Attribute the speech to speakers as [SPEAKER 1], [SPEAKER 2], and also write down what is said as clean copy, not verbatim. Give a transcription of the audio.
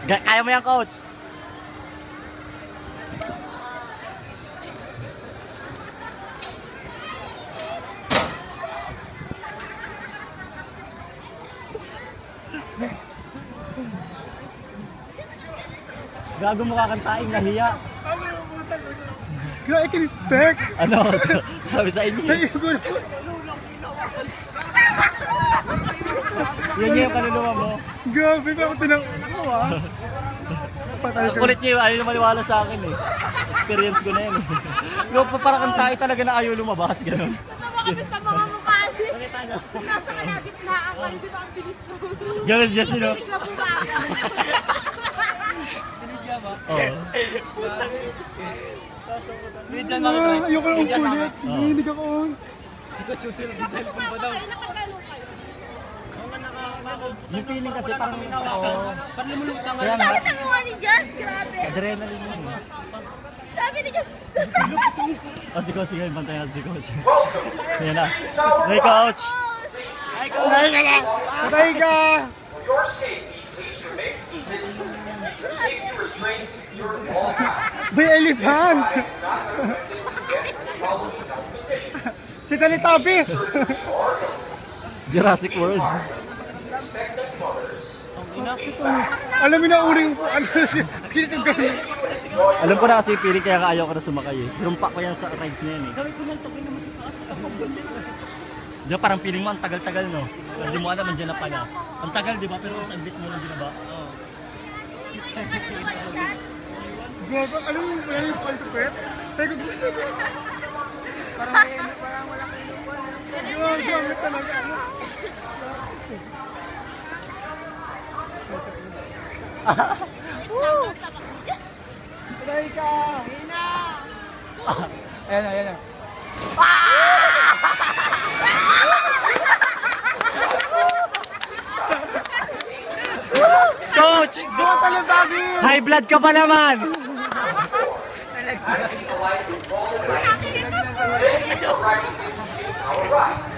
[SPEAKER 1] Kaya mo yan, coach. Gago mo kakantaing nahiya.
[SPEAKER 2] Grabe ka respect.
[SPEAKER 1] Ano? Sabi sa inyo. Yan yung kaluluwa mo.
[SPEAKER 2] Grabe pa ako tinang...
[SPEAKER 1] Ang kulit niyo, ayaw na maniwala sa akin eh. Experience ko na yan eh. Yung parang kantaing talaga na ayaw lumabas, gano'n.
[SPEAKER 3] Totoo kami sa mga mukhasin. Nasa kalagitnaan ka, hindi ba ang bilis ko?
[SPEAKER 1] Gano'n siya sino?
[SPEAKER 3] Binig lang bumaba.
[SPEAKER 1] Oo.
[SPEAKER 2] Ayoko lang ulit. Hindi ako.
[SPEAKER 1] Yung feeling kasi parang
[SPEAKER 3] Parang kaya nga. Sabi nanguha ni Jazz, grabe.
[SPEAKER 1] adrenaline yun.
[SPEAKER 3] Sabi ni Jazz.
[SPEAKER 1] Si coach, sige, bantayan natin si coach. Ayan na. Hey coach!
[SPEAKER 2] Patay ka lang! Patay ka!
[SPEAKER 4] For your safety, please remain seated. Your safety restraints secure all paths.
[SPEAKER 2] May elephant! Si Teletubbies!
[SPEAKER 1] Jurassic World.
[SPEAKER 2] Alam mo na uling... Kinakagano.
[SPEAKER 1] Alam ko na kasi feeling kaya ayaw ko na sumakay eh. Sinumpak ko yan sa rides na yan eh. Diba parang feeling mo ang tagal-tagal no? Hindi mo alam nandiyan na pala. Ang tagal diba pero sa bit mo nandiyan na ba?
[SPEAKER 2] Gago, alam mo wala yung pala sa pet? Sabi ko gusto ko. Parang wala kayo lupa. Gago talaga. Patay ka! Ayan na, ayan na.
[SPEAKER 1] Coach!
[SPEAKER 2] Bukas sa Teletubbies!
[SPEAKER 1] High blood ka pa naman!
[SPEAKER 4] All right.